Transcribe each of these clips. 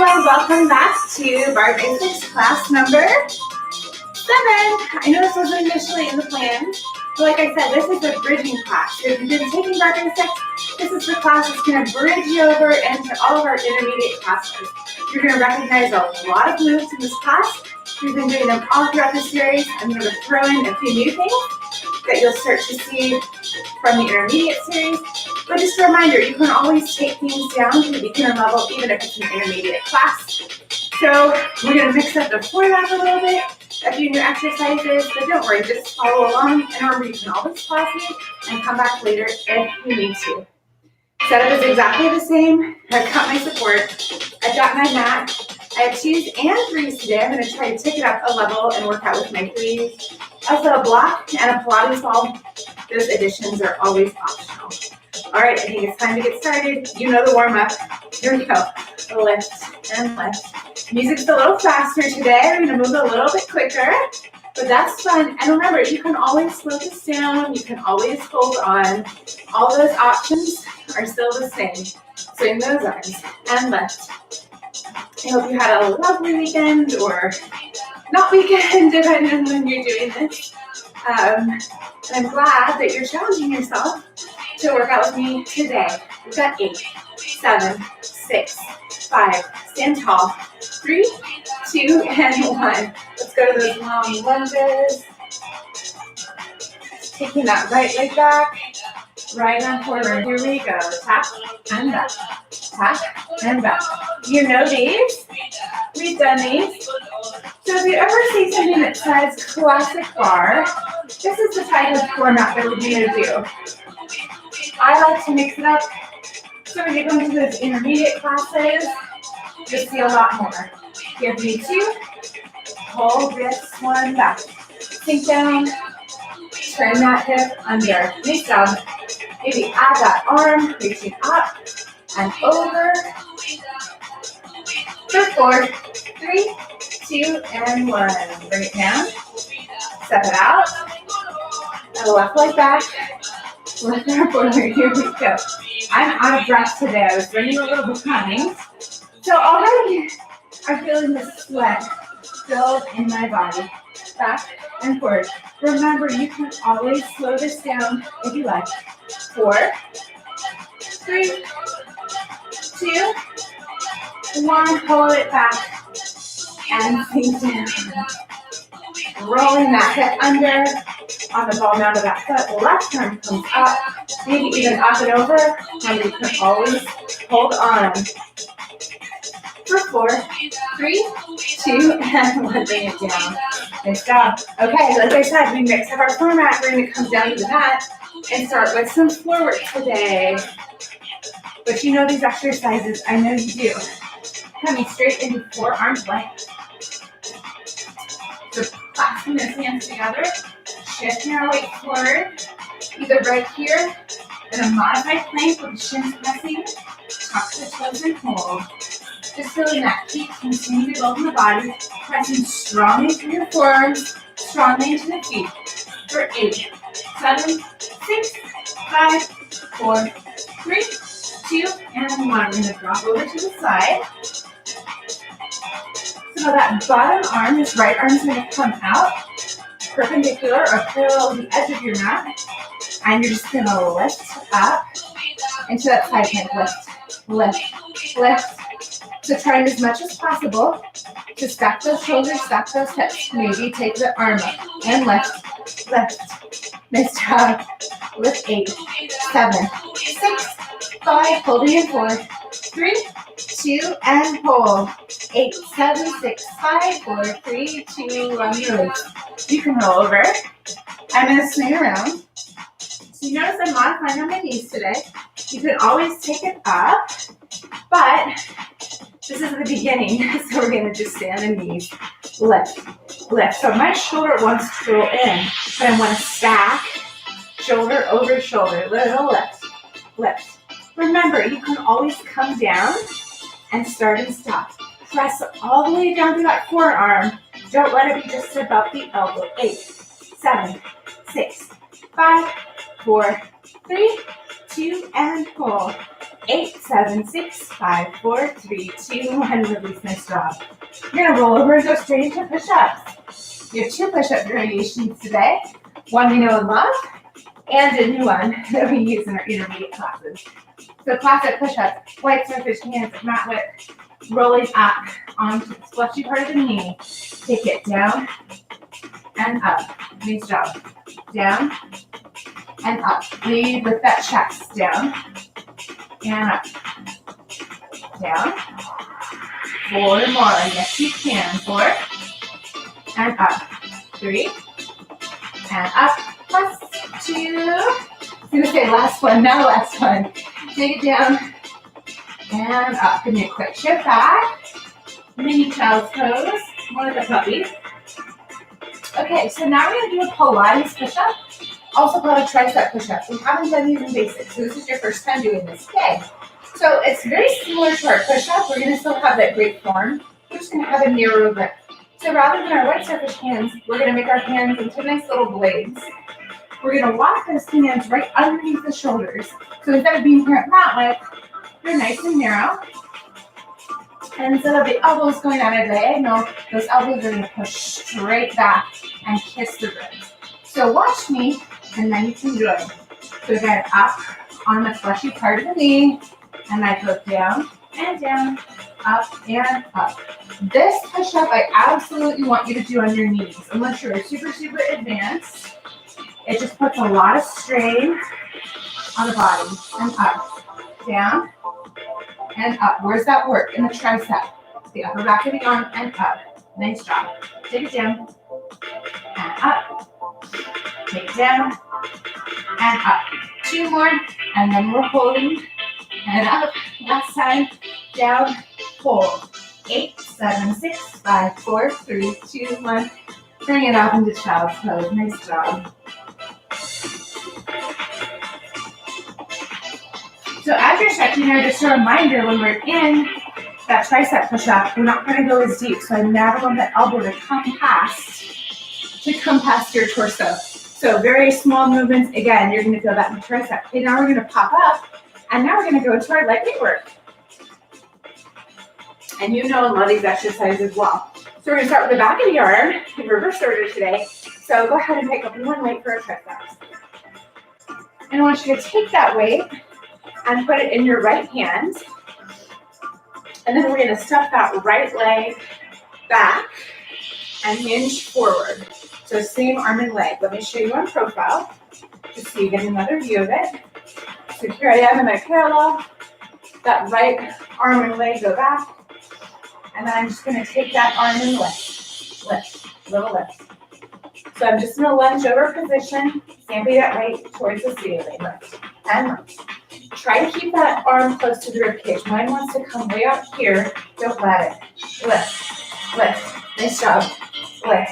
and welcome back to Barre Basics class number 7. I know this wasn't initially in the plan, but like I said, this is a bridging class. If you've been taking Barre Basics, this is the class that's going to bridge you over into all of our intermediate classes. You're going to recognize a lot of moves in this class. We've been doing them all throughout the series. I'm going to throw in a few new things that you'll start to see from the intermediate series. But just a reminder, you can always take things down to the beginner level, even if it's an intermediate class. So we're going to mix up the format a little bit, a few new exercises, but don't worry, just follow along. And remember, you can always pause me and come back later if you need to. Setup is exactly the same. I've got my support. I've got my mat. I have 2s and 3s today. I'm going to try to take it up a level and work out with my 3s. Also a block and a Pilates ball. Those additions are always optional. All right, I think it's time to get started. You know the warm-up. Here we go. Lift and lift. Music's a little faster today. We're going to move a little bit quicker, but that's fun. And remember, you can always slow this down. You can always hold on. All those options are still the same. Swing those arms and lift. I hope you had a lovely weekend or not weekend, depending on when you're doing this. And I'm glad that you're challenging yourself to work out with me today. We've got 8, 7, 6, 5. Stand tall. 3, 2, and 1. Let's go to those long lunges. Taking that right leg back, right arm forward. Here we go. Tap and back. Tap and back. You know these. We've done these. So if you ever see something that says classic bar, this is the type of format that we're going to do. I like to mix it up. So when you go into those intermediate classes, you'll see a lot more. Give me 2. Hold this one back. Sink down. Turn that hip under. Face down. Maybe add that arm, reaching up and over. For 4, 3, 2, and 1. Bring it down. Step it out. And left leg back. Left arm forward. Here we go. I'm out of breath today. I was running a little behind. So already I'm feeling the sweat build in my body. Back and forward. Remember, you can always slow this down if you like. 4, 3, 2, 1. Hold it back and sink down. Rolling that hip under on the ball mound of that foot. Left arm comes up, maybe even up and over, and you can always hold on. For 4, 3, 2, and 1. Bring it down. Nice job. Okay, like I said, we mix up our format. We're going to come down to the mat and start with some floor work today. But you know these exercises. I know you do. Coming straight into forearm plank. So clasping those hands together, shifting our weight forward, either right here in a modified plank with the shins pressing, tuck the toes and hold. Just feeling that heat continue to build in the body, pressing strongly through your forearms, strongly into the feet. For 8, 7, 6, 5, 4, 3, 2, and 1. We're going to drop over to the side. So that bottom arm, this right arm is going to come out, perpendicular or parallel to the edge of your mat. And you're just going to lift up into that side plank. Lift, lift, lift. So try as much as possible to stack those shoulders, stack those hips. Maybe take the arm up and lift, lift. Nice job. Lift 8, 7, 6, 5. Holding in 4, 3, 2, and hold. 8, 7, 6, 5, 4, 3, 2, 1. Release. You can roll over. I'm going to swing around. So you notice I'm modifying on my knees today. You can always take it up, but this is the beginning, so we're going to just stay on the knees. Lift, lift. So my shoulder wants to go in, but I want to stack shoulder over shoulder. Little lift, lift. Remember, you can always come down and start and stop. Press all the way down to that forearm. Don't let it be just above the elbow. 8, 7, 6, 5, 4, 3, 2, and hold. 8, 7, 6, 5, 4, 3, 2, 1. Release. Nice job. You're going to roll over and go straight into push-ups. We have 2 push-up variations today. One we know and love, and a new one that we use in our intermediate classes. So classic push-ups, white surface hands, mat width, rolling up onto the fleshy part of the knee. Take it down and up. Nice job. Down and up. Lead with that chest. Down and up. Down. 4 more. Yes, you can. 4 and up. 3 and up. Plus 2. I was going to say last one. Now last one. Take it down and up. Give me a quick shift back. Mini child's pose. More like a puppy. Okay, so now we're going to do a Pilates push-up, also called a tricep push-up. We haven't done these in basics, so this is your first time doing this. Okay, so it's very similar to our push-up. We're going to still have that great form. We're just going to have a narrow grip. So rather than our white surface hands, we're going to make our hands into nice little blades. We're going to walk those hands right underneath the shoulders. So instead of being here at mat width, they're nice and narrow. And instead of the elbows going at a diagonal, those elbows are going to push straight back and kiss the ribs. So watch me, and then you can join. So again, up on the fleshy part of the knee, and I go down and down, up and up. This push-up I absolutely want you to do on your knees, unless you're super, super advanced. It just puts a lot of strain on the body. And up, down, and up. Where's that work? In the tricep. The upper back of the arm and up. Nice job. Take it down and up. Take it down and up. 2 more, and then we're holding and up. Last time. Down, hold. 8, 7, 6, 5, 4, 3, 2, 1. Bring it up into child's pose. Nice job. So as you're stretching here, just a reminder, when we're in that tricep push-up, we're not going to go as deep. So I never want that elbow to come past your torso. So very small movements. Again, you're going to feel that in the tricep. Okay, now we're going to pop up, and now we're going to go into our lightweight work. And you know and love these exercises well. So we're going to start with the back of the arm in reverse order today. So go ahead and pick up one weight for our triceps. And I want you to take that weight and put it in your right hand. And then we're going to step that right leg back and hinge forward. So same arm and leg. Let me show you on profile, just so you get another view of it. So here I am in my parallel. That right arm and leg go back. And then I'm just going to take that arm and lift, little lift. So I'm just in a lunge over position, stamping that weight towards the ceiling, lift, and lift. Try to keep that arm close to the rib cage. Mine wants to come way up here. Don't let it. Lift, lift. Nice job. Lift.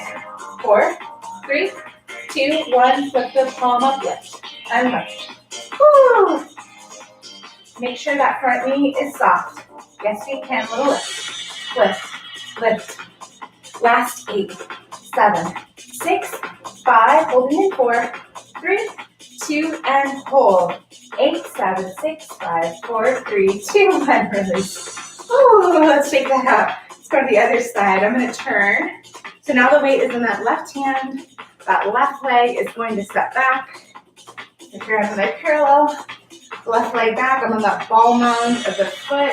4, 3, 2, 1. Flip the palm up, lift, and lift. Woo! Make sure that front knee is soft. Yes, you can. Little lift, lift, lift. Last 8, 7, 6, 5. Holding in 4, 3, 2, and hold. 8, 7, 6, 5, 4, 3, 2, 1. Release. Ooh, let's shake that out. Let's go to the other side. I'm going to turn. So now the weight is in that left hand. That left leg is going to step back. If you're on my parallel, left leg back. I'm on that ball mound of the foot.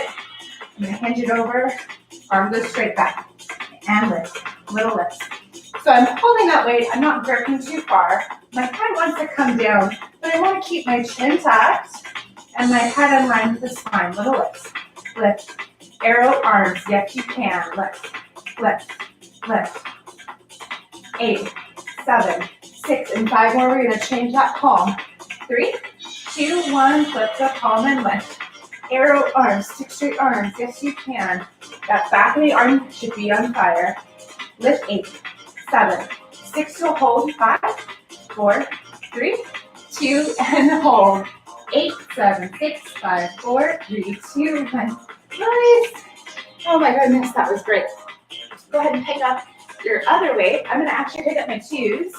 I'm going to hinge it over. Arm goes straight back. And lift. Little lift. So I'm holding that weight. I'm not gripping too far. My head wants to come down, but I want to keep my chin tucked and my head in line with the spine. Little lift. Lift. Arrow arms. Yes, you can. Lift. Lift. Lift. 8, 7, 6, and 5 more. We're going to change that palm. 3, 2, 1. Flip the palm and lift. Arrow arms. 6 straight arms. Yes, you can. That back of the arm should be on fire. Lift. 8, 7, 6 to hold. 5, 4, 3, 2, and hold. 8, 7, 6, 5, 4, 3, 2, 1. Nice. Oh my goodness, that was great. Go ahead and pick up your other weight. I'm going to actually pick up my 2s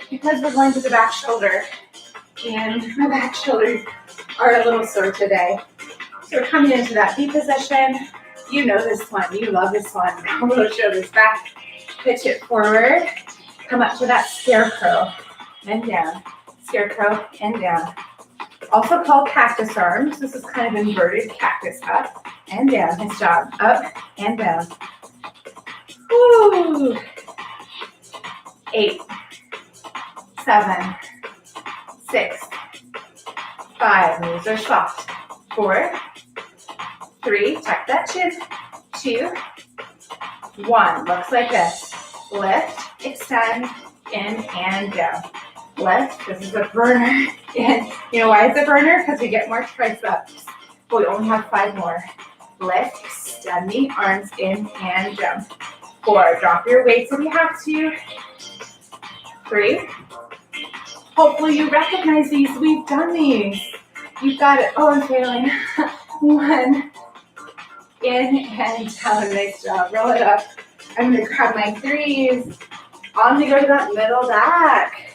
because we're going to the back shoulder, and my back shoulders are a little sore today. So we're coming into that V position. You know this one. You love this one. Elbow, shoulders back. Pitch it forward. Come up to that scarecrow and down. Scarecrow and down. Also called cactus arms. This is kind of inverted cactus. Up and down. Nice job. Up and down. Woo. 8, 7, 6, 5. Knees are soft. 4, 3. Tuck that chin. 2, 1. Looks like this. Lift, extend, in and down. Lift. This is a burner. And you know why it's a burner? Because we get more triceps. But we only have 5 more. Lift, extend the arms in and down. 4. Drop your weights if you have to. 3. Hopefully you recognize these. We've done these. You've got it. Oh, I'm failing. 1. In and down. Nice job. Roll it up. I'm going to grab my 3s. I'm going to go to that middle back.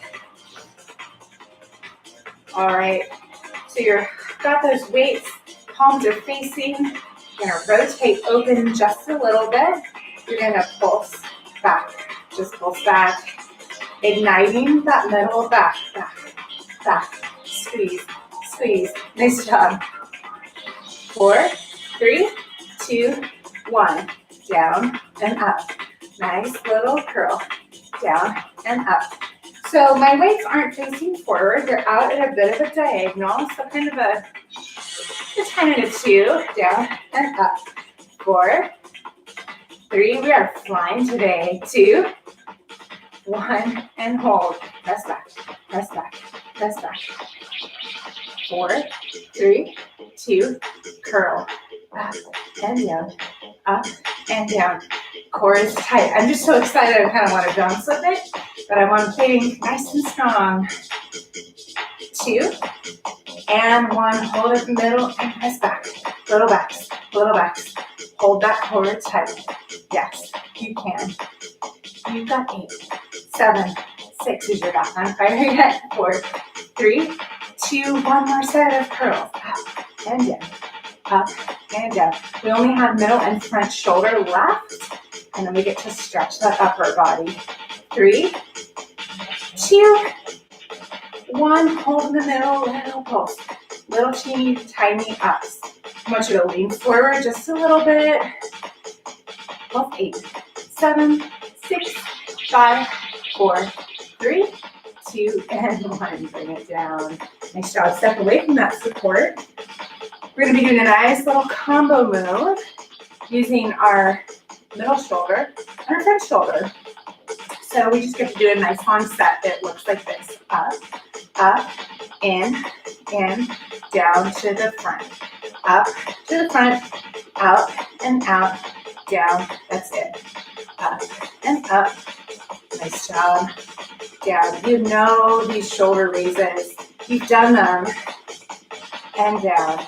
All right. So you've got those weights. Palms are facing. You're going to rotate open just a little bit. You're going to pulse back. Just pulse back. Igniting that middle back, back, back. Squeeze, squeeze. Nice job. 4, 3, 2, 1. Down and up. Nice little curl. Down and up. So my weights aren't facing forward. They're out at a bit of a diagonal. So kind of a 10 and a 2. Down and up. 4, 3. We are flying today. 2, 1, and hold. Press back, press back, press back. 4, 3, 2, curl. Up and down, up and down. Core is tight. I'm just so excited. I kind of want to bounce with it, but I want to play nice and strong. 2, and 1. Hold it in the middle and press back. Little backs, little backs. Hold that core tight. Yes, you can. You've got 8, 7, 6 is your back on fire yet. 4, 3, 2, 1 more set of curls. Up and down, up and down. We only have middle and front shoulder left, and then we get to stretch that upper body. 3, 2, 1. Hold in the middle, little pulse. Little teeny tiny ups. I want you to lean forward just a little bit. 8, 7, 6, 5, 4, 3, 2, and 1. Bring it down. Nice job. Step away from that support. We're going to be doing a nice little combo move using our middle shoulder and our front shoulder. So we just get to do a nice long set that looks like this. Up, up, in, down to the front. Up to the front, out and out, down. That's it. Up and up. Nice job. Down. You know these shoulder raises. You've done them. And down.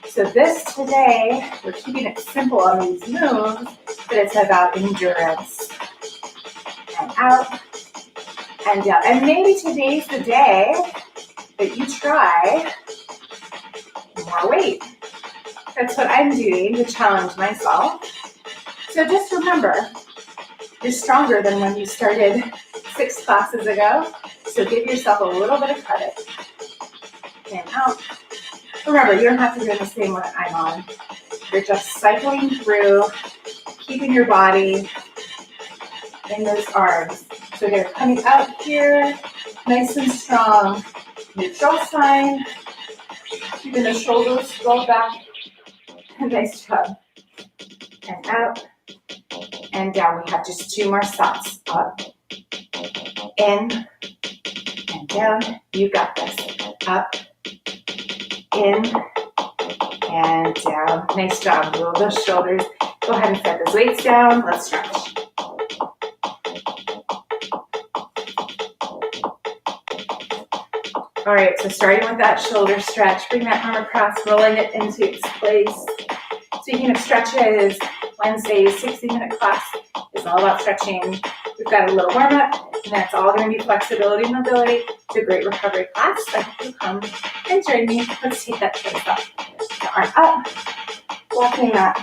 So this today, we're keeping it simple on these moves, but it's about endurance. And out. And down. And maybe today's the day that you try more weight. That's what I'm doing to challenge myself. So just remember, you're stronger than when you started 6 classes ago. So give yourself a little bit of credit. And out. Remember, you don't have to do the same one I'm on. You're just cycling through, keeping your body in those arms. So you're coming out here, nice and strong. Neutral spine. Keeping the shoulders rolled back. Nice job. And out. And down. We have just 2 more stops. Up. In. And down. You got this. Up. In. And down. Nice job. Roll those shoulders. Go ahead and set those weights down. Let's stretch. All right, so starting with that shoulder stretch, bring that arm across, rolling it into its place. Speaking of stretches, Wednesday's 60-minute class is all about stretching. We've got a little warm-up, and that's all going to be flexibility and mobility. It's a great recovery class. I hope you come and join me. Let's take that place up. The arm up, walking that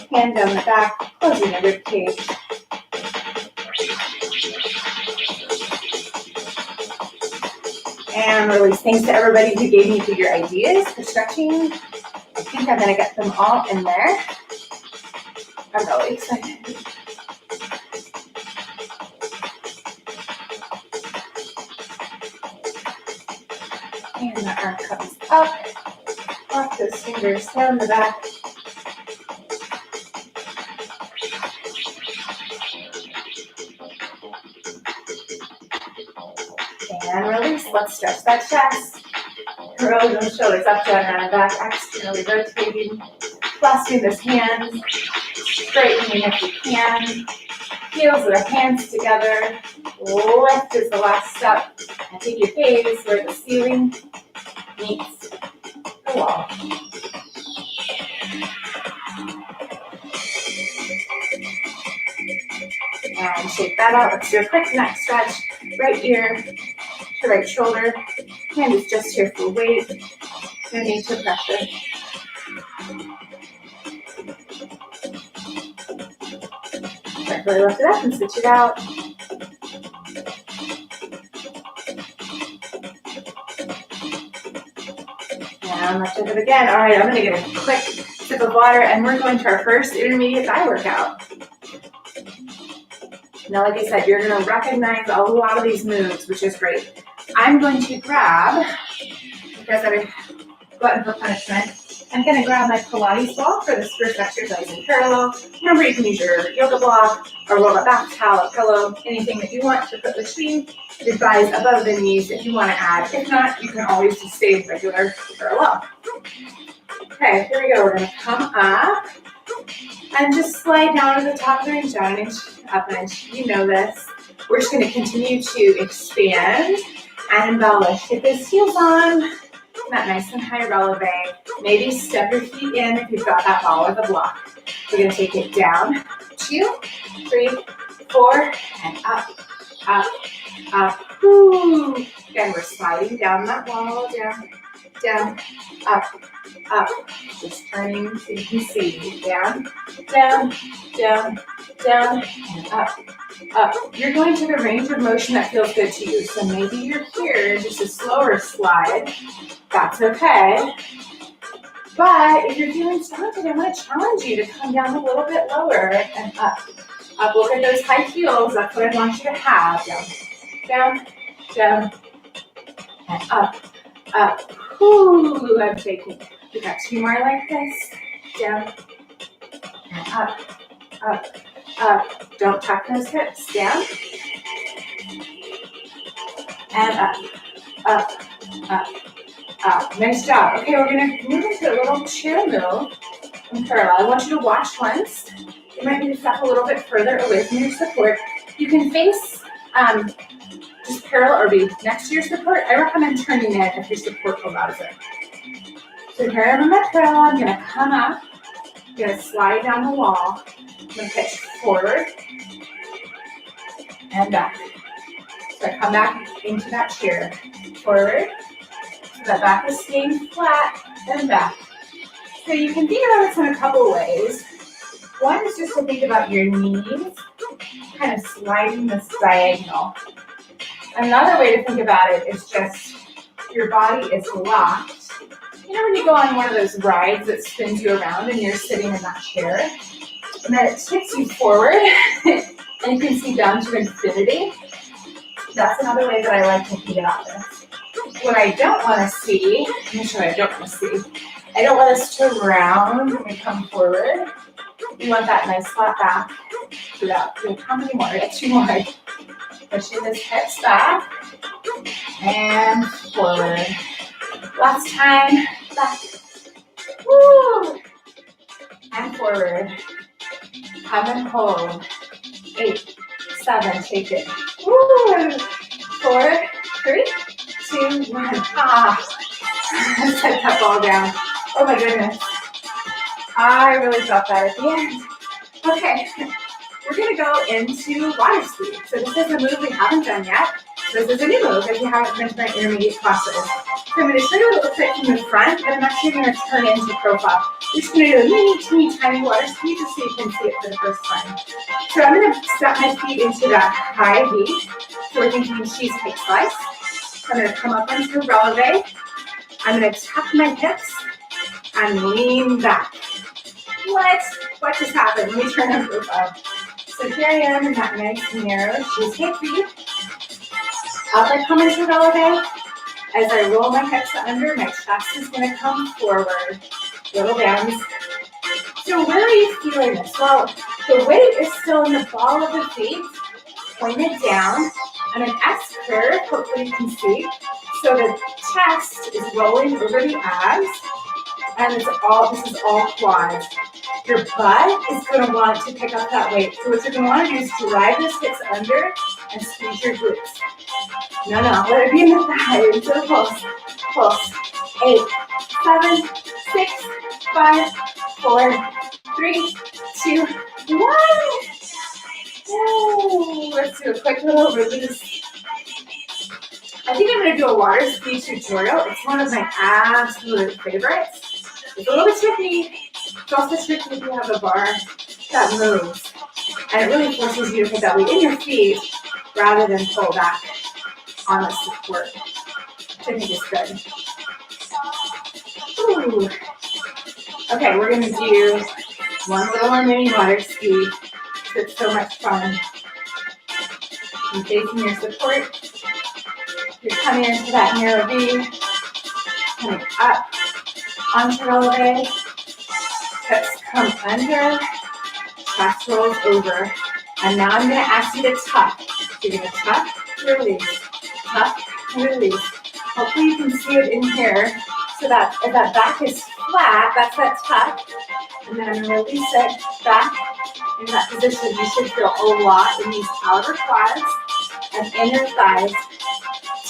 hand down the back, closing the rib cage. And release. Thanks to everybody who gave me your ideas for stretching. I think I'm going to get them all in there. I'm really excited. And the arm comes up. Walk those fingers down the back. And release. Let's stretch that chest. Roll those shoulders up, down, and back. Externally rotating. Clasping those hands. Straightening if you can. Heels of the hands together. Lift is the last step. And take your gaze where the ceiling meets the wall. And shake that out. Let's do a quick neck stretch. Right ear to right shoulder. Hand is just here for weight. No need to pressure. Carefully lift it up and switch it out. And lift it up again. All right, I'm going to get a quick sip of water, and we're going to our first intermediate thigh workout. Now, like I said, you're going to recognize a lot of these moves, which is great. I'm going to grab, because I'm glutton for punishment, I'm going to grab my Pilates ball for this first exercise in parallel. Remember, you can use your yoga block or roll a back towel, a pillow, anything that you want to put between your thighs above the knees if you want to add. If not, you can always just stay regular parallel. Okay, here we go. We're going to come up and just slide down to the top of the range, down an inch, up an inch. You know this. We're just going to continue to expand and embellish. Get those heels on, that nice and high releve. Maybe step your feet in if you've got that ball or the block. We're going to take it down, 2, 3, 4, and up, up, up. Woo. Again, we're sliding down that wall, down, down, up, up. Just turning so you can see. Down, down, down, down, and up, up. You're going to the range of motion that feels good to you. So maybe you're here, just a slower slide. That's okay. But if you're feeling stunted, I want to challenge you to come down a little bit lower and up. Up, look at those high heels. That's what I want you to have. Down, down, down, and up, up. Ooh, I'm shaking. We got 2 more like this. Down, and up, up, up. Don't tuck those hips. Down, and up, up, up. Nice job. Okay, we're going to move into a little chair move in parallel. I want you to watch once. You might need to step a little bit further away from your support. You can face just parallel or be next to your support. I recommend turning in if your support allows it. So here I'm in my parallel. I'm going to come up. I'm going to slide down the wall. I'm going to pitch forward and back. So I come back into that chair. Forward. The back is staying flat and back. So you can think about this in a couple ways. One is just to think about your knees kind of sliding this diagonal. Another way to think about it is just your body is locked. You know when you go on one of those rides that spins you around and you're sitting in that chair, and then it tips you forward and you can see down to infinity? That's another way that I like to think about this. What I don't want to see, let me show you what I don't want to see. I don't want us to round when we come forward. We want that nice flat back throughout. How many more? I got 2 more. Pushing this hips back and forward. Last time, back. Woo! And forward. Come and hold. 8, 7, shake it. Woo! 4, 3, 2, 1. Set that ball down. Oh my goodness. I really felt that at the end. Okay, we're going to go into water ski. So this is a move we haven't done yet. This is a new move if you haven't been to my intermediate classes. So I'm going to show you what it looks like from the front, and I'm actually going to turn into profile. We're just going to do a mini, teeny, tiny water ski just so you can see it for the first time. So I'm going to step my feet into that high V. So we're thinking cheesecake slice. I'm going to come up into releve. I'm going to tuck my hips and lean back. What just happened? Let me turn on profile. So here I am in that nice narrow cheesecake V. Up I come into releve. As I roll my hips under, my chest is going to come forward. Little bends. So where are you feeling this? Well, the weight is still in the ball of the feet, pointed down, and an S curve, hopefully you can see. So the chest is rolling over the abs, and this is all quads. Your butt is going to want to pick up that weight. So what you're going to want to do is drive those hips under and squeeze your glutes. No, let it be in the thighs. So pulse. 8, 7, 6, 5, 4, 3, 2, 1. Ooh, let's do a quick little release. I think I'm going to do a water ski tutorial. It's one of my absolute favorites. It's a little bit tricky. It's also tricky if you have a bar that moves. And it really forces you to put that weight in your feet rather than pull back on the support, which I think is good. Ooh. Okay, we're going to do one little more mini water ski. It's so much fun. You're facing your support. You're coming into that narrow V, coming up onto releve. Hips come under, chest rolls over. And now I'm going to ask you to tuck. You're going to tuck, release, tuck, release. Hopefully you can see it in here. So that if that back is flat, that's that tuck. And then I'm going to release it back in that position. You should feel a lot in these outer quads and inner thighs.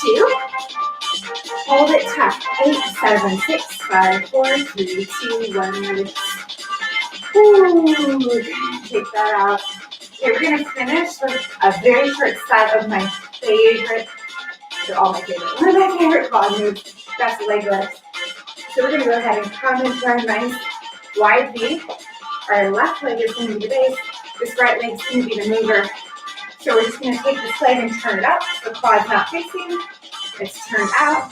2. Hold it tuck. 8, 7, 6, 5, 4, 3, 2, 1. Release. Ooh, take that out. Okay, we're going to finish with a very short set of my favorite, they're all my favorite, one of my favorite quad moves, that's leg lifts. So we're going to go ahead and come into our nice wide V. Our left leg is going to be the base, this right leg is going to be the mover. So we're just going to take this leg and turn it up. The quad's not facing, it's turned out.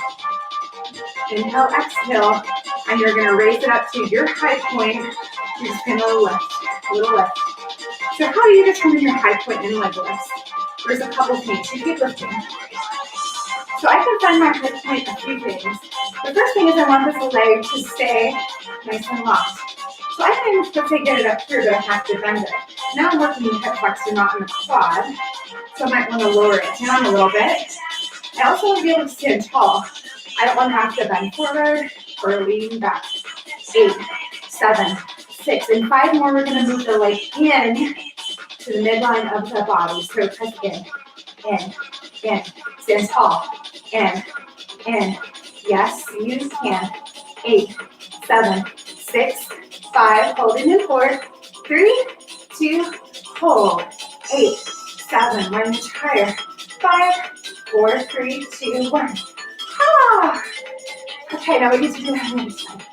Inhale, exhale, and you're going to raise it up to your high point. You're just going to lift, a little lift. So how do you determine your high point in leg lifts? There's a couple things. You keep lifting. So I can find my high point a few things. The first thing is I want this leg to stay nice and locked. So I can, let's say, get it up here, but I have to bend it. Now I'm working the hip flexor, not in the quad. So I might want to lower it down a little bit. I also want to be able to stand tall. I don't want to have to bend forward or lean back. 8, 7, 6, and 5 more. We're going to move the leg in to the midline of the body. So press in. Stand tall. In. Yes, you can. 8, 7, 6, 5. Holding in 4, 3, 2, hold. 8, 7. 1 inch higher. 5, 4, 3, 2, 1. Ah. Okay, now we get to do that on the side.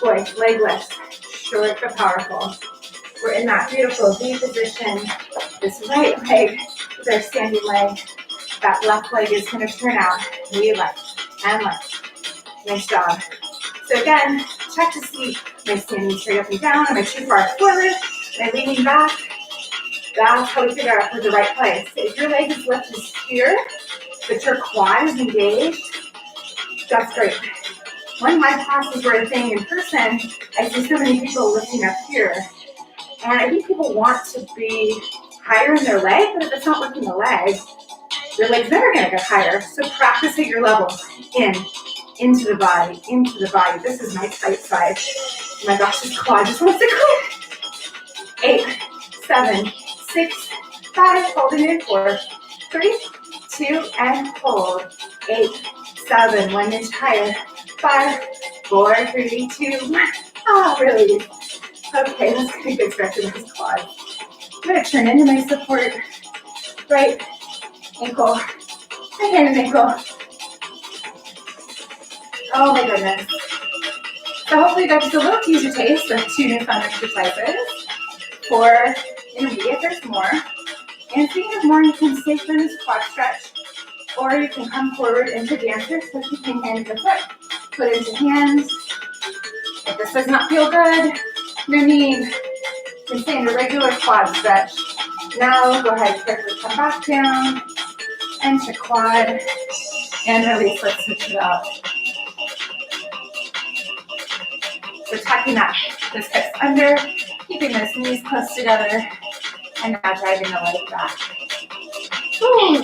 Boy, leg lift. Short but powerful. We're in that beautiful V position. This right leg is our standing leg. That left leg is going to turn out. We lift and lift. Nice job. So again, check to see, am I standing straight up and down? Am I too far forward? Am I leaning back? That's how we figure out if we're the right place. If your leg is lifted here, but your quad is engaged, that's great. One of my classes where I'm saying in person, I see so many people lifting up here. And I think people want to be higher in their leg, but if it's not working the leg, your leg's never going to get higher. So practice at your level. Into the body, into the body. This is my tight side. Oh my gosh, this quad just wants to quit. 8, 7, 6, 5, holding in 4, 3, 2, and hold. 8, 7, 1 inch higher. 5, 4, 3, 2, 1. Ah, release. Okay, let's get a good stretch of this quad. I'm going to turn into my support. Right ankle and ankle. Oh my goodness. So hopefully you got just a little teaser taste of 2 new fun exercises. For intermediate, there's more. And speaking of more, you can stay for this quad stretch, or you can come forward into dancer, so you can hand the foot into hands. If this does not feel good, no need. You can stay in a regular quad stretch. Now go ahead, quickly come back down, into quad, and release. Let's switch it up. So tucking up those hips under, keeping those knees close together, and now driving the leg back. Ooh,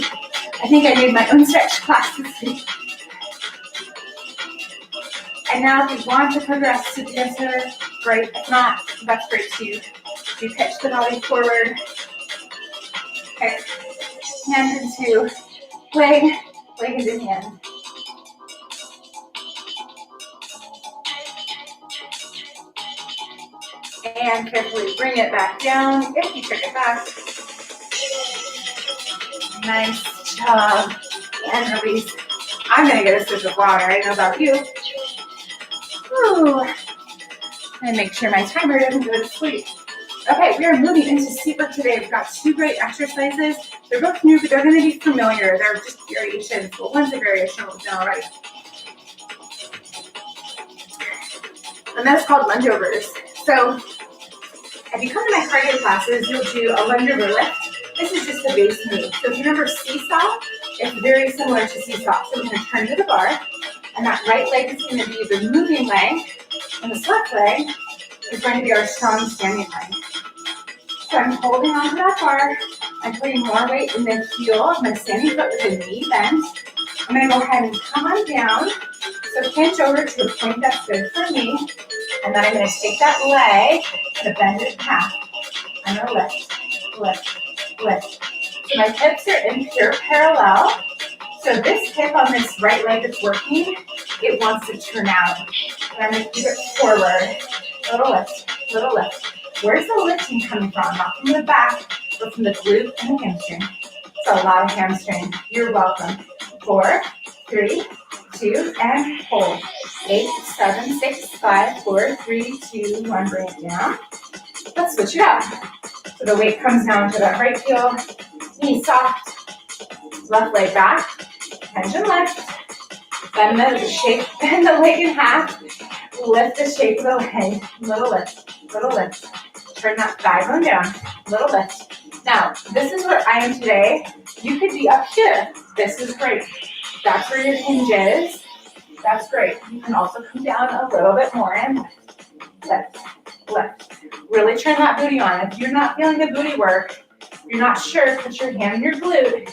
I think I made my own stretch class this week. And now if you want to progress to dancer, great. If not, that's great too. You pitch the body forward. Okay. Hand into leg, leg into hand. And carefully bring it back down if you took it back. Nice job. And release. I'm going to get a sip of water. I don't know about you. Ooh. And make sure my timer doesn't go to sleep. Okay, we are moving into seat work today. We've got 2 great exercises. They're both new, but they're going to be familiar. They're just variations. Well, one's a variation we've done already. And that's called lunge overs. So if you come to my cardio classes, you'll do a lunge over lift. This is just the base move. So if you remember seesaw, it's very similar to seesaw. So we're going to turn to the bar, and that right leg is going to be the moving leg, and this left leg is going to be our strong standing leg. So I'm holding onto that bar. I'm putting more weight in the heel of my standing foot with the knee bent. I'm going to go ahead and come on down. So pinch over to a point that's good for me. And then I'm going to take that leg and bend it in half. I'm going to lift, lift, lift. So my hips are in pure parallel. So this hip on this right leg that's working, it wants to turn out. And I'm going to keep it forward. Little lift, little lift. Where's the lifting coming from? Not from the back, but from the glute and the hamstring. So a lot of hamstring. You're welcome. 4, 3, 2, and hold. 8, 7, 6, 5, 4, 3, 2, 1. Bring it down. Let's switch it up. So the weight comes down to that right heel, knee soft, left leg back, tension lift. Bend the shape, bend the leg in half. Lift the shape of the leg. Little lift, little lift. Turn that thigh bone down. Little lift. Now, this is where I am today. You could be up here. This is great. That's where your hinge is. That's great. You can also come down a little bit more and lift, lift. Really turn that booty on. If you're not feeling the booty work, you're not sure, put your hand in your glute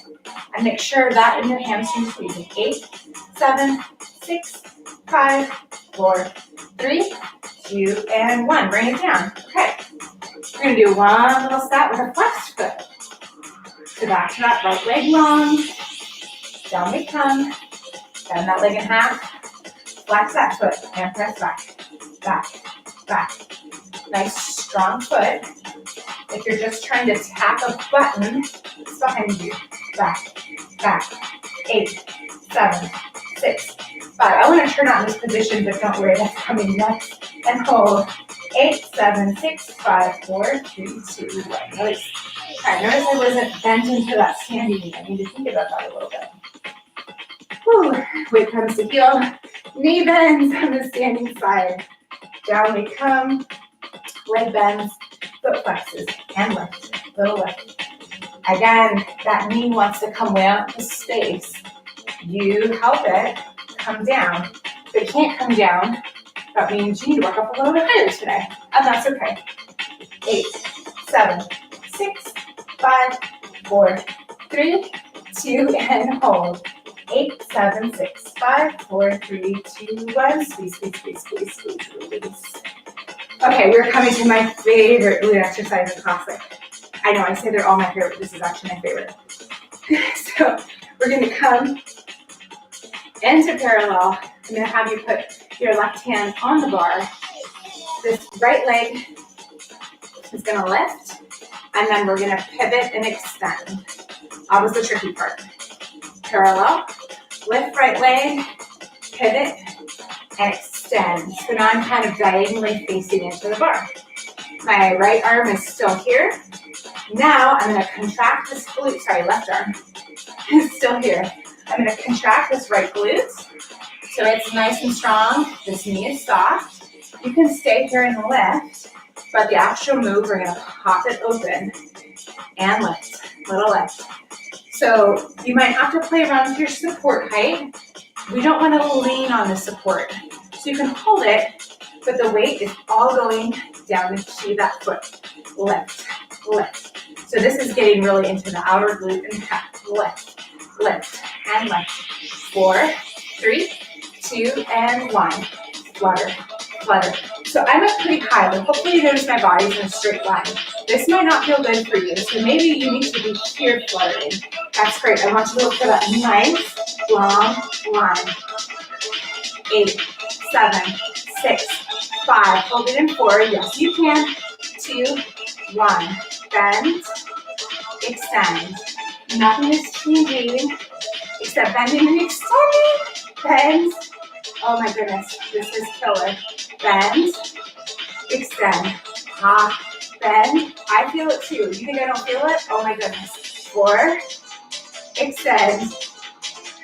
and make sure that in your hamstring squeezing. 8, 7, 6, 5, 4, 3, 2, and 1. Bring it down. Okay. We're going to do one little step with a flexed foot. So back to that right leg long. Down we come. Bend that leg in half. Flex that foot and press back. Back, back. Nice strong foot. If you're just trying to tap a button, it's behind you. Back, back. 8, 7, 6, 5. I want to turn out in this position, but don't worry, that's coming next. And hold. 8, 7, 6, 5, 4, 3, 2, 1. Release. Okay, notice I wasn't bent into that standing. I need to think about that a little bit. Whew. Weight comes to heel. Knee bends on the standing side. Down we come. Leg bends. Foot flexes. And lift. Little lift. Again, that knee wants to come way out to space. You help it come down. If it can't come down, that means you need to work up a little bit higher today. And that's okay. 8, 7, 6, 5, 4, 3, 2, and hold. 8, 7, 6, 5, 4, 3, 2, 1. Squeeze, squeeze, squeeze, squeeze, squeeze, release. Okay, we're coming to my favorite glute exercise in classic. I know I say they're all my favorite, but this is actually my favorite. So we're going to come into parallel. I'm going to have you put your left hand on the bar. This right leg is going to lift, and then we're going to pivot and extend. That was the tricky part. parallel, lift right leg, pivot, and extend. So now I'm kind of diagonally facing into the bar. My right arm is still here. Now I'm going to contract this glute, sorry, left arm is still here. I'm going to contract this right glute so it's nice and strong. This knee is soft. You can stay here and lift, but the actual move, we're going to pop it open and lift, little lift. So you might have to play around with your support height. We don't want to lean on the support. So you can hold it, but the weight is all going down to that foot. Lift, lift. So this is getting really into the outer glute and pec. Lift, lift, and lift. 4, 3, 2, and 1. Flutter, flutter. So I'm up pretty high, but hopefully you notice my body's in a straight line. This might not feel good for you, so maybe you need to be here fluttering. That's great. I want you to look for that nice, long line. 8, 7, 6, 5. Hold it in 4. Yes, you can. 2, 1. Bend, extend. Nothing is changing except bending and extending. Bend. Oh my goodness, this is killer. Bend, extend. Bend. I feel it too. You think I don't feel it? Oh my goodness. 4, extend.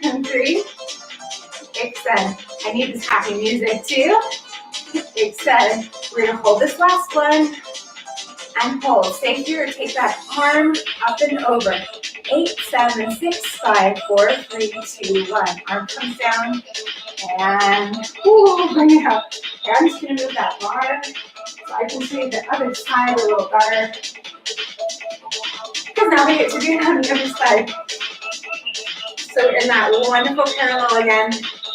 And 3, extend. I need this happy music too. Extend. We're gonna hold this last one and hold. Stay here. Take that arm up and over. 8, 7, 6, 5, 4, 3, 2, 1. Arm comes down and bring it up. Okay, I'm just gonna move that bar so I can see the other side a little better. Because now we get to do it on the other side. So in that wonderful parallel again.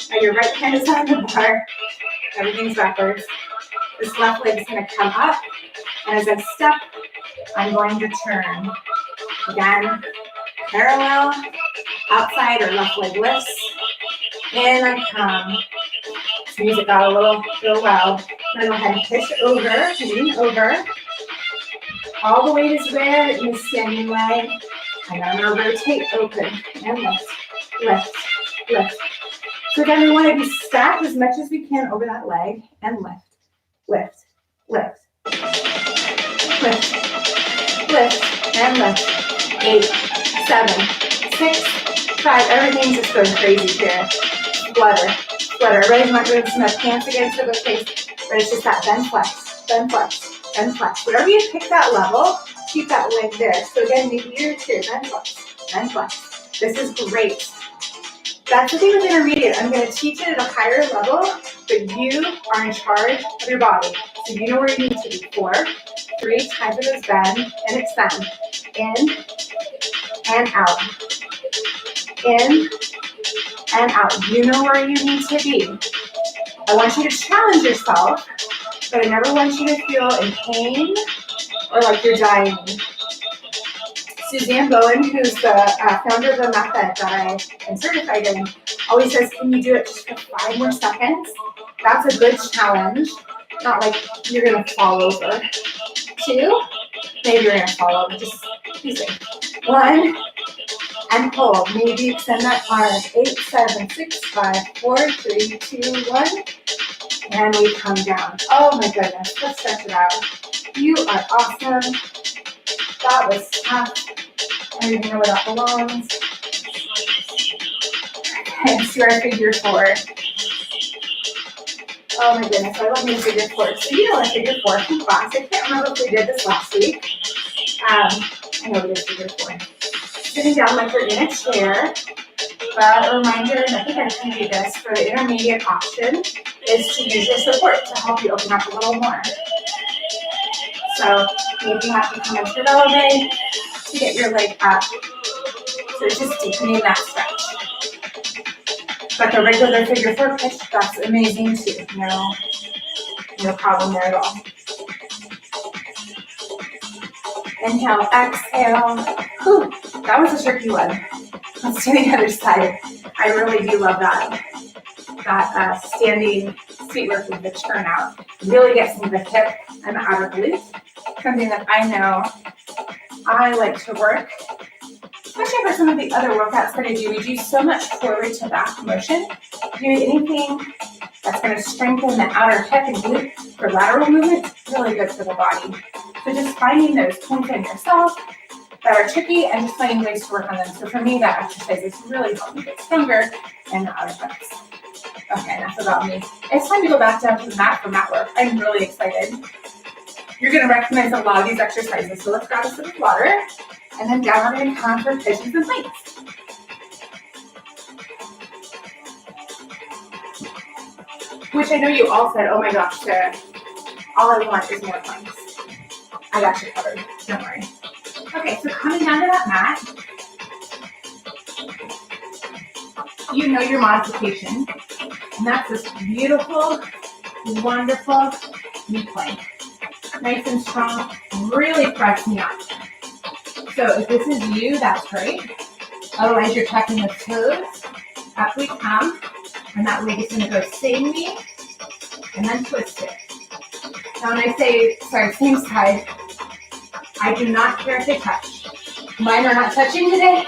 Now your right hand is on the bar. Everything's backwards. This left leg is going to come up. And as I step, I'm going to turn. Again, parallel, outside or left leg lifts. In I come. This music got a little loud. I'm going to go ahead and push over, lean over. All the weight is where in the standing leg. And I'm going to rotate open and lift, lift, lift. So again, we want to be stacked as much as we can over that leg and lift, lift, lift, lift, lift, and lift. 8, 7, 6, 5. Everything's just going crazy here. Flutter, flutter. Everybody's not doing some pants against the face, but it's just that bend, flex, bend, flex, bend, flex. Whatever you pick that level, keep that leg there. So again, maybe you're here, bend, flex, bend, flex. This is great. That's the thing with intermediate. I'm going to teach it at a higher level, but you are in charge of your body. So you know where you need to be. 4, 3 times of this bend and extend. In and out. In and out. You know where you need to be. I want you to challenge yourself, but I never want you to feel in pain or like you're dying. Suzanne Bowen, who's the founder of the method that I am certified in, always says, can you do it just for 5 more seconds? That's a good challenge. Not like you're going to fall over. 2, maybe you're going to fall over. Just be safe. 1, and hold. Maybe extend that arm. 8, 7, 6, 5, 4, 3, 2, 1. And we come down. Oh my goodness. Let's stretch it out. You are awesome. That was tough. Everything where that belongs. Okay, let's do our figure 4. Oh my goodness, I love doing figure 4. So you know a figure 4 from class. I can't remember if we did this last week. I know we did figure 4. Sitting down like we're in a chair. But a reminder, and I think I can do this for the intermediate option, is to use your support to help you open up a little more. So maybe you have to come into your elevate to get your leg up. So it's just deepening that stretch. But the regular figure 4 pitch, that's amazing too. No problem there at all. Inhale, exhale. Whew, that was a tricky one. Let's do the other side. I really do love that standing seat work with the turnout. Really gets into the hip and the outer glutes. Something that I know I like to work especially for some of the other workouts that I do, we do so much forward to back motion. Doing anything that's going to strengthen the outer hip and glute for lateral movement, really good for the body. So just finding those points in yourself that are tricky and just finding ways to work on them. So for me, that exercise is really helping me get stronger in the outer hips. Okay, enough about me. It's time to go back down to the mat for mat work. I'm really excited. You're going to recognize a lot of these exercises. So let's grab a sip of water, and then down we're going to come for pigeons and planks. Which I know you all said, oh my gosh, Sarah, all I want is more planks. I got you covered, don't worry. Okay, so coming down to that mat, you know your modification, and that's this beautiful, wonderful knee plank. Nice and strong, really press me up. So if this is you, that's great. Otherwise, you're tucking the toes, up we come, and that leg is going to go same knee, and then twist it. Now when I say, same side, I do not care if they touch. Mine are not touching today,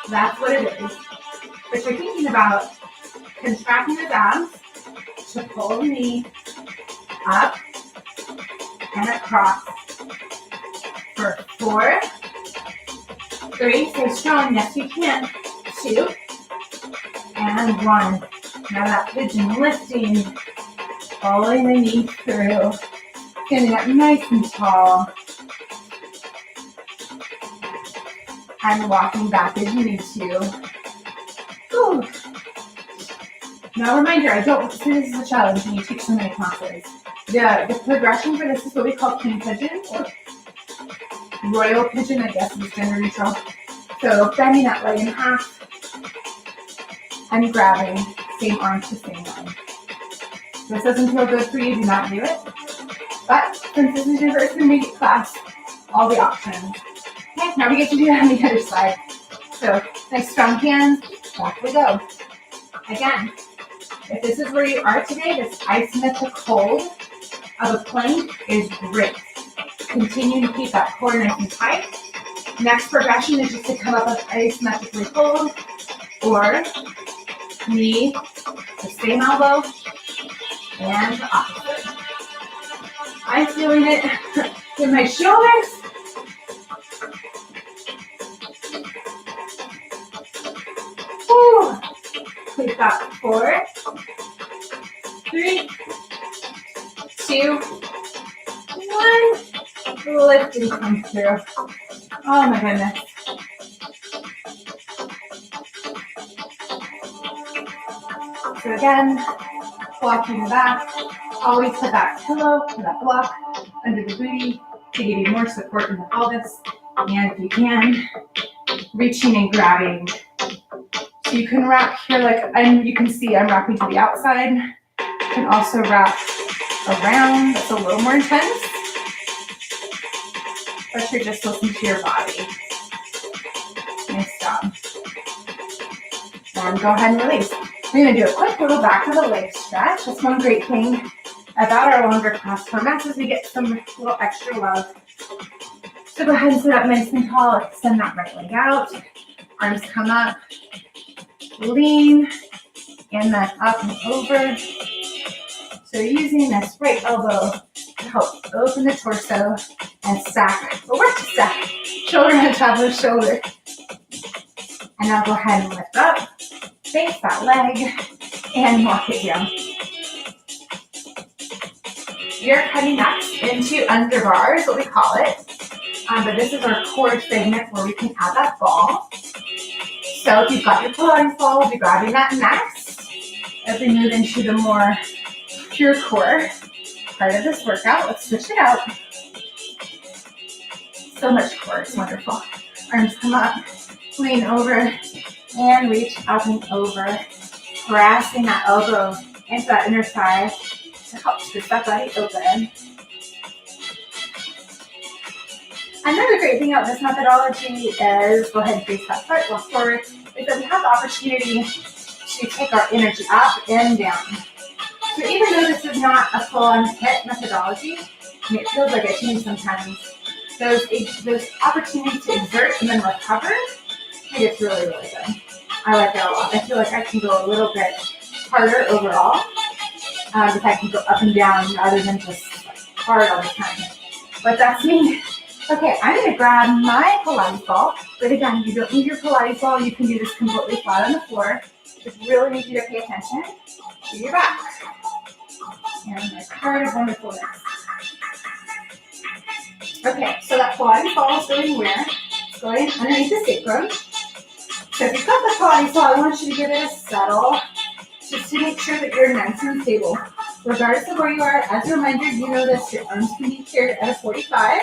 that's what it is. But you're thinking about contracting the abs to pull the knee up and across for 4, 3, stay strong, yes you can, 2, and 1. Now that pigeon lifting, following the knee through, standing up nice and tall, and walking back as you need to. Ooh. Now reminder, this is a challenge when you teach so many classes. The progression for this is what we call king pigeon, or royal pigeon, I guess is gender neutral. So bending that leg in half and grabbing same arm to same leg. If this doesn't feel good for you, do not do it. But since this is your first intermediate class, all the options. Okay, now we get to do that on the other side. So nice strong hands, back we go. Again, if this is where you are today, this isometric hold of a plank is great. Continue to keep that core nice and tight. Next progression is just to come up with asymmetrically hold, or knee to same elbow and the opposite. I'm feeling it in my shoulders. Woo. We've got 4, 3, 2, 1. Lift and come through. Oh my goodness. So again, blocking the back. Always put that pillow or that block under the booty to give you more support in the pelvis. And if you can, reaching and grabbing. So you can wrap here, you can see I'm wrapping to the outside. You can also wrap around. It's a little more intense, but you're just listening to your body. Nice job. And go ahead and release. We're going to do a quick little back of the leg stretch. That's one great thing about our longer class formats is we get some little extra love. So go ahead and sit up nice and tall. Extend that right leg out. Arms come up. Lean. And then up and over. So using this right elbow to help open the torso and stack, or work to stack, shoulder on top of shoulder. And now go ahead and lift up, face that leg, and walk it down. You're cutting next into under bar is what we call it. But this is our core segment where we can add that ball. So if you've got your Pilates ball, we'll be grabbing that next as we move into the more pure core part of this workout. Let's switch it out. So much core, it's wonderful. Arms come up, lean over, and reach up and over. Pressing that elbow into that inner thigh to help twist that body open. Another great thing about this methodology is, go ahead and face that foot, walk forward, is that we have the opportunity to take our energy up and down. So even though this is not a full-on HIIT methodology, and it feels like it to me sometimes, those opportunities to exert and then recover It's really, really good. I like it a lot. I feel like I can go a little bit harder overall if I can go up and down rather than just hard all the time. But that's me. Okay, I'm going to grab my Pilates ball. But again, you don't need your Pilates ball. You can do this completely flat on the floor. Just really need you to pay attention to your back. And my card of wonderfulness. Okay, so that Pilates ball is going where? It's going underneath the sacrum. So if you've got the Pilates ball, I want you to give it a settle, just to make sure that you're nice and stable. Regardless of where you are, as a reminder, you know this, your arms can be here at a 45.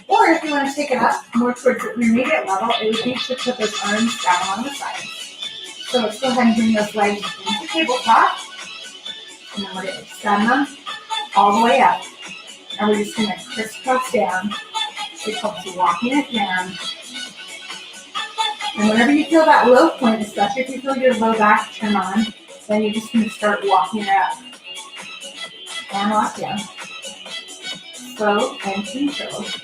Or if you want to take it up more towards the intermediate level, it would be to put those arms down on the sides. So let's go ahead and bring those legs into the tabletop. And then we're going to extend them all the way up. And we're just going to crisscross down. It helps walking it down. And whenever you feel that low point, especially if you feel your low back turn on, then you're just going to start walking it up. And walk down. Slow and controlled.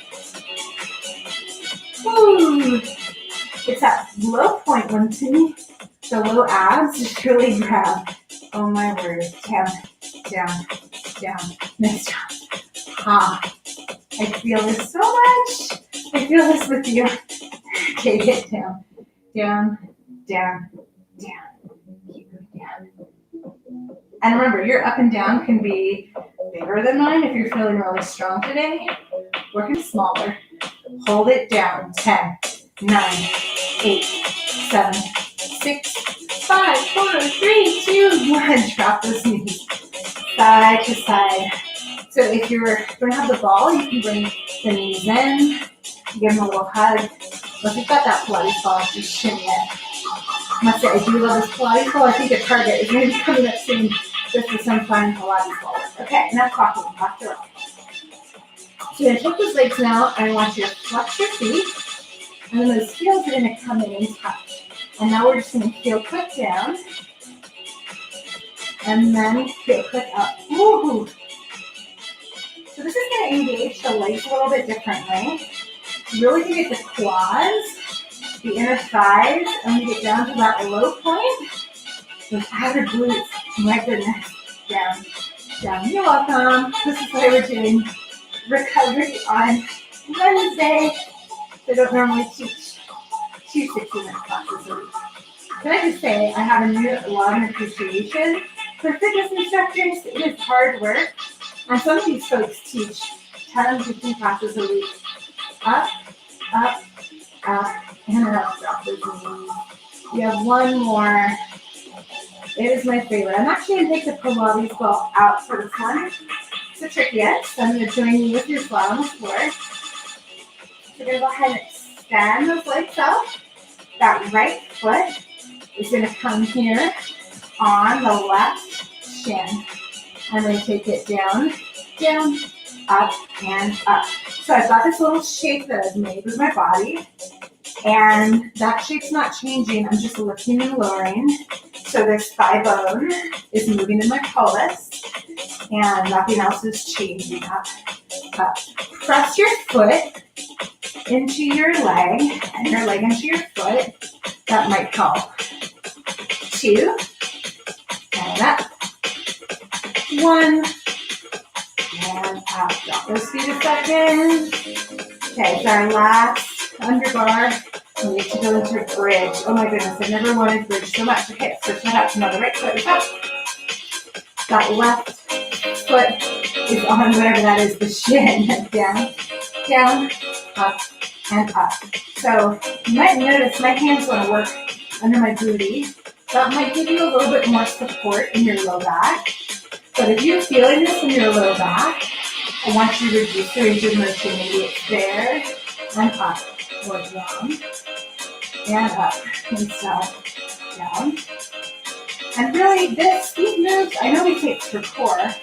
Woo! It's that low point when to me, the low abs just really grab. Oh my word. Down, down, down. Next down. Ah. I feel this so much. I feel this with you. Okay, get down. Down, down, down. Keep going down. And remember, your up and down can be bigger than mine if you're feeling really strong today. Working smaller. Hold it down. 10, 9, 8, 7, 6, 5, 4, 3, 2, 1. Drop those knees. Side to side. So if you're going to have the ball, you can bring the knees in. Give them a little hug. But if you've got that Pilates ball, just shimmy it. I must say, I do love this Pilates ball. I think a Target is going to be coming up soon just for some fun Pilates ball. Okay, enough talking. Back to rock. So you're going to take those legs now, and I want you to flex your feet. And then those heels are going to come in and touch. And now we're just going to heel click down. And then heel click up. Woohoo! So this is going to engage the legs a little bit differently. You really can get the quads, the inner thighs, and we get down to that low point. Those outer glutes, my goodness. Down, down. You're welcome. This is why we're doing recovery on Wednesday. I don't normally teach 2 60-minute classes a week. Can I just say, I have a lot of appreciation for fitness instructors. It is hard work. And some of these folks teach 10 and 15 classes a week. Up, up, up, and up. Drop those knees. You have one more. It is my favorite. I'm actually going to take the Pilates ball out for this one. It's a tricky edge, so I'm going to join you with your flat on the floor. So you're going to go ahead and extend those legs out. That right foot is going to come here on the left shin. I'm going to take it down, down, up, and up. So I've got this little shape that I've made with my body, and that shape's not changing. I'm just lifting and lowering. So this thigh bone is moving in my pelvis, and nothing else is changing. Up, up. Press your foot into your leg, and your leg into your foot. That might help. 2, and up. 1, and up. Drop those feet a second. Okay, it's our last under bar. We need to go into a bridge. Oh my goodness, I never wanted bridge so much. Okay, switch that out to another right foot is up. That left foot is on whatever that is, the shin. Down, down, up, and up. So you might notice my hands want to work under my booty. That might give you a little bit more support in your low back. But if you're feeling this in your low back, I want you to reduce the range of motion. Maybe it's there and up, or down, and up, and stop, down. And really, these moves, I know we take for core,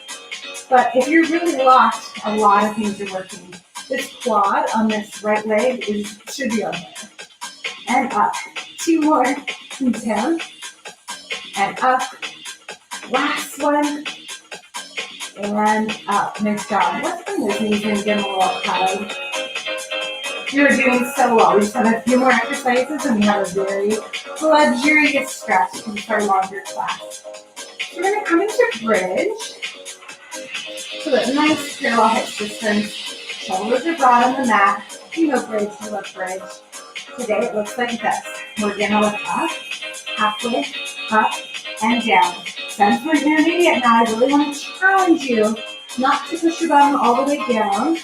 but if you're really locked, a lot of things are working. This quad on this right leg should be on there. And up. 2 more, and down, and up. Last one. And up. Nice job. Let's bring those knees in and give them a little hug. You're doing so well. We just have a few more exercises and we have a very luxurious stretch because it's our longer class. We're going to come into bridge. So that nice parallel hip distance. Shoulders are broad on the mat. You know bridge, you love bridge. Today it looks like this. We're going to look up, halfway, up, and down. Since we're intermediate now, I really want to challenge you not to push your bottom all the way down,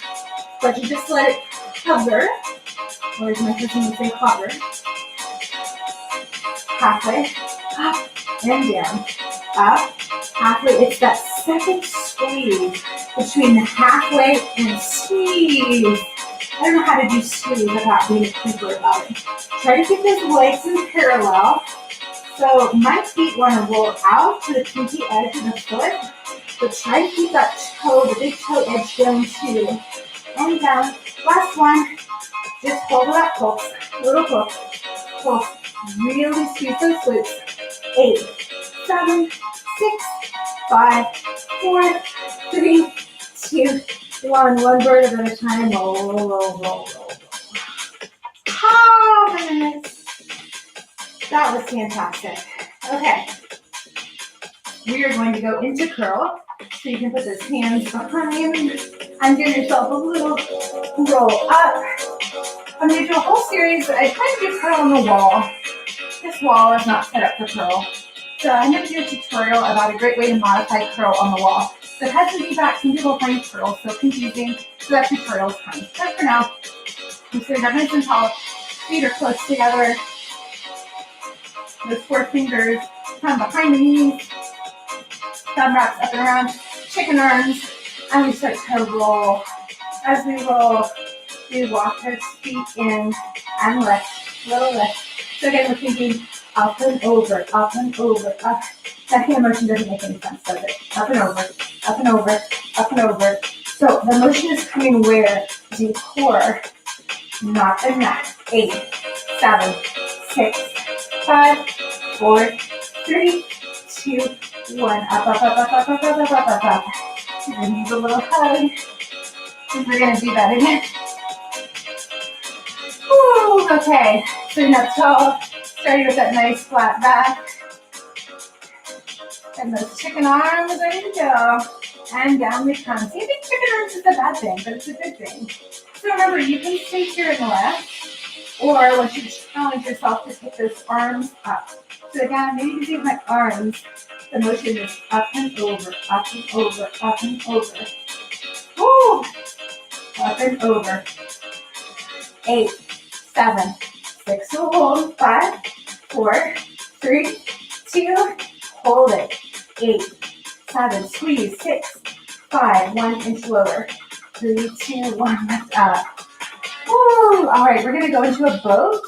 but to just let it hover, or as my person would say, hover. Halfway, up, and down. Up, halfway. It's that second squeeze between the halfway and squeeze. I don't know how to do squeeze without being a creeper about it. Try to keep those legs in parallel. So my feet want to roll out to the pinky edge of the foot, but try to keep that toe, the big toe edge down too. And down. Last one. Just hold that pulse. Little pulse. Pulse. Really squeeze those glutes. 8, 7, 6, 5, 4, 3, 2, 1. One bird at a time. Roll. Confidence. That was fantastic. Okay. We are going to go into curl. So you can put those hands behind and give yourself a little roll up. I'm going to do a whole series. I try to do curl on the wall. This wall is not set up for curl. So I'm going to do a tutorial about a great way to modify curl on the wall. So heads and feedback, some people find curl so confusing. So that tutorial is coming. But for now, I'm sitting up nice and tall. Feet are close together. Those 4 fingers come behind the knees. Thumb wraps up and around. Chicken arms. And we start to roll. As we roll, we walk our feet in and lift. Little lift. So again, we're thinking up and over, up and over, up. That hand motion doesn't make any sense, does it? Up and over, up and over, up and over. So the motion is coming where? The core, not the neck. 8, 7, 6, 5, 4, 3, 2, 1. Up, up, up, up, up, up, up, up, up, up. We're going to use a little hug. And we're going to do that again. Woo, okay. Sitting up tall. Starting with that nice flat back. And those chicken arms ready to go. And down we come. See, I think chicken arms is a bad thing, but it's a good thing. So remember, you can stay here and lift. Or once you challenge yourself to take those arms up. So again, maybe you can see my arms. The motion is up and over, up and over, up and over. Woo! Up and over. 8, 7, 6, so hold. 5, 4, 3, 2, hold it. 8, 7, squeeze. 6, 5, 1 inch lower. 3, 2, 1, lift up. Woo! All right, we're going to go into a boat.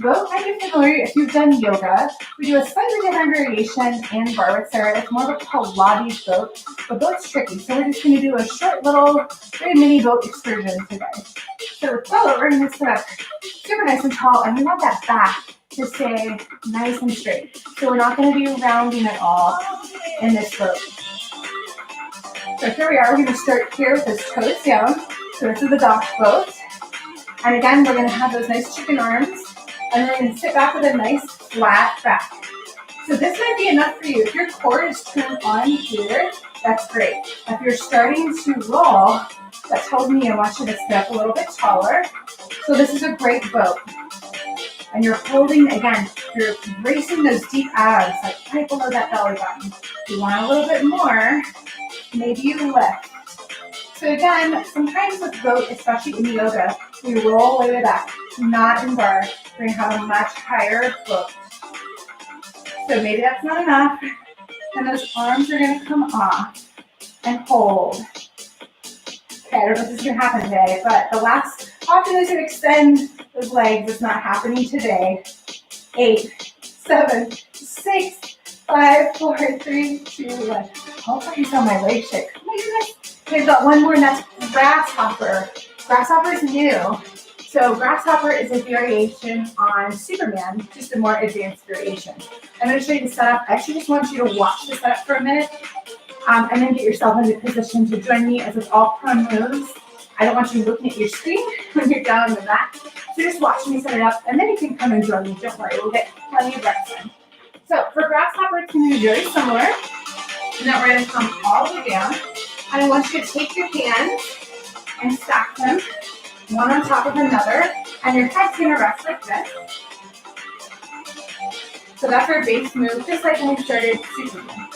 Boat might be familiar if you've done yoga. We do a slightly different variation in Barre with Sarah. It's more of a Pilates boat. The boat's tricky, so we're just going to do a short little, very mini boat excursion today. So with boat, we're going to sit up super nice and tall, and we want that back to stay nice and straight. So we're not going to be rounding at all in this boat. So here we are. We're going to start here with those toes down. So this is the dock boat. And again, we're going to have those nice chicken arms. And we're going to sit back with a nice flat back. So this might be enough for you. If your core is turned on here, that's great. If you're starting to roll, that tells me I want you to step a little bit taller. So this is a great boat. And you're holding, again, you're bracing those deep abs, like right below that belly button. If you want a little bit more, maybe you lift. So again, sometimes with boat, especially in yoga, we roll all the way back. Not in bar. We're going to have a much higher boat. So maybe that's not enough. And those arms are going to come off and hold. Okay, I don't know if this is going to happen today, but the last, often as you extend those legs, it's not happening today. 8, 7, 6, 5, 4, 3, 2, 1. Hopefully you saw my leg shake. Oh my goodness. We've got one more, and that's grasshopper. Grasshopper is new. So grasshopper is a variation on Superman, just a more advanced variation. I'm going to show you the setup. I actually just want you to watch the setup for a minute, and then get yourself into position to join me as it's all prone moves. I don't want you looking at your screen when you're down on the mat. mat. So just watch me set it up, and then you can come and join me. Don't worry, we'll get plenty of reps in. So for grasshopper, it's going to be very similar. And then we're going to come all the way down. And I want you to take your hands and stack them one on top of another, and your head's going to rest like this. So that's our base move, just like when we started Superman.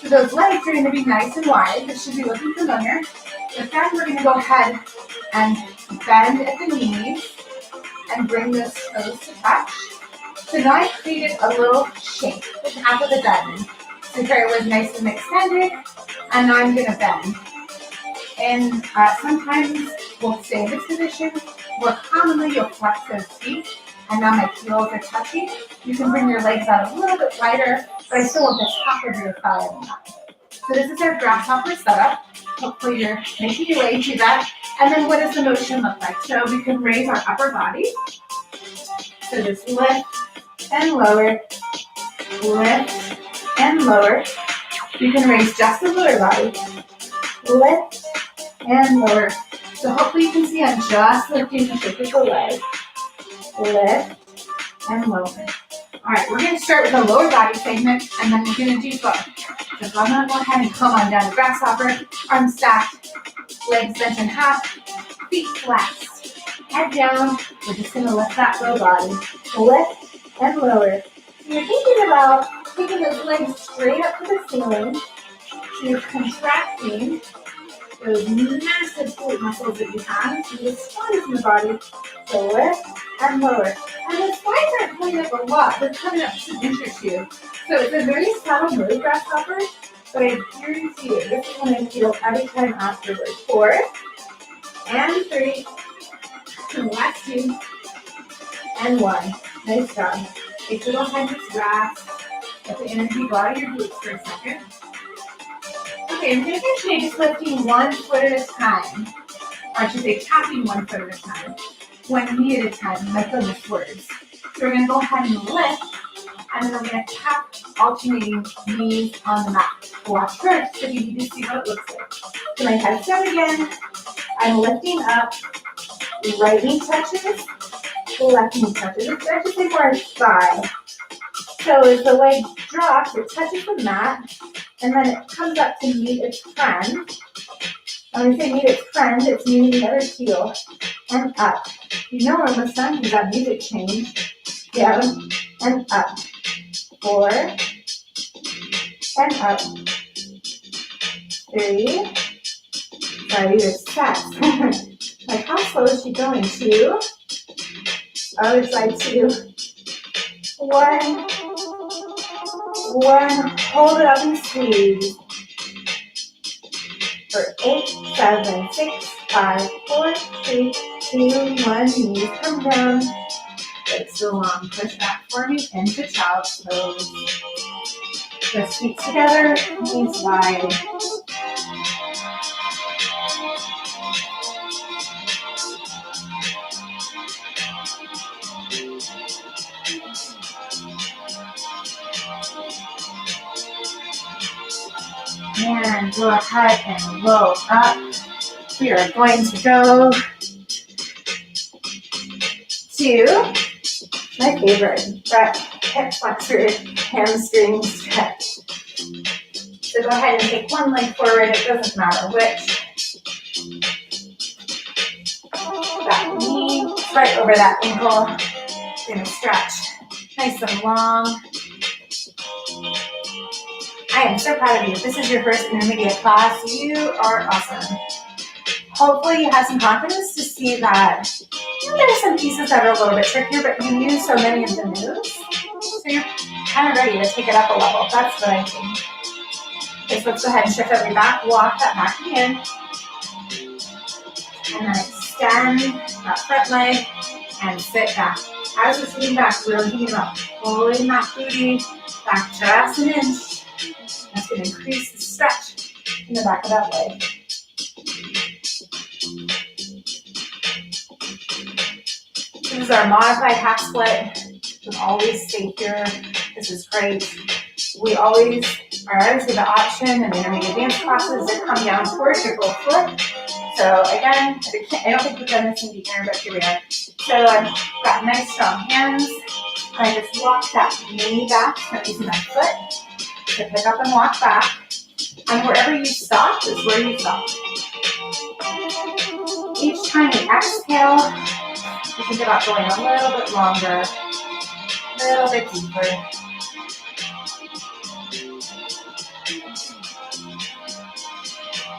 So those legs are going to be nice and wide. This should be looking familiar. But then we're going to go ahead and bend at the knees and bring those toes to touch. So now I created a little shape with half of the diamond. So here it was nice and extended, and now I'm going to bend. And sometimes we'll stay in this position. More commonly, you'll flex those feet, and now my heels are touching. You can bring your legs out a little bit wider, but I still want the top of your thigh on that. So this is our grasshopper setup. Hopefully you're making your way to that. And then what does the motion look like? So we can raise our upper body. So just lift and lower, lift and lower. You can raise just the lower body, lift and lower. So hopefully you can see I'm just lifting the shape of the leg, lift and lower. All right, we're going to start with the lower body segment, and then we're going to do both. So I'm going to go ahead and come on down to grasshopper, arms stacked, legs bent in half, feet flexed, head down. We're just going to lift that low body, lift and lower. So you're thinking about taking those legs straight up to the ceiling. So you're contracting those massive glute muscles that you have. So the spine is in the body. So lift and lower. And the spines aren't coming up a lot. They're coming up just an inch or two. So it's a very subtle move, grasshopper, but I guarantee you, this is going to feel every time afterwards. 4 and 3, and last 2, and 1. Nice job. Take a little time to rest. Let the energy go out of your glutes for a second. Okay, I'm going to finish today just lifting 1 foot at a time. Or I should say tapping 1 foot at a time. 1 knee at a time, my goodness words. So we're going to go ahead and lift, and then we're going to tap alternating knees on the mat. Watch first so you need to see what it looks like. So my head's down again. I'm lifting up. Right knee touches, left knee touches. It stretches into our thigh. So as the leg drops, it touches the mat, and then it comes up to meet its friend. When we say meet its friend, it's meeting the other heel and up. You know we're almost done because that music changed. Down and up. 4 and up. 3. Sorry, these are steps. Like, how slow is she going? 2. Other side 2. 1. 1. Hold it up and squeeze. For 8, 7, 6, 5, 4, 3, 2, 1. Knees come down. Legs go long. Push back for me into child's pose. Press feet together. Knees wide. And go ahead and roll up. We are going to go to my favorite, that hip flexor hamstring stretch. So go ahead and take one leg forward, it doesn't matter which. That knee right over that ankle. You're going to stretch nice and long. I am so proud of you. If this is your first intermediate class, you are awesome. Hopefully you have some confidence to see that there are some pieces that are a little bit trickier, but you use so many of the moves, so you're kind of ready to take it up a level. That's what I think. Okay, so let's go ahead and shift over your back, walk that back in, and then extend that front leg and sit back. As we're sitting back, really thinking about pulling that booty back just an inch. That's going to increase the stretch in the back of that leg. This is our modified half split. You can always stay here. This is great. We always are always give the option in the intermediate dance classes to come down towards your goal foot. So again, I don't think we've done this in beginner, but here we are. So I've got nice strong hands. I just walk that knee back, so I'm using my foot to pick up and walk back. And wherever you stop is where you stop. Each time you exhale, you think about going a little bit longer, a little bit deeper.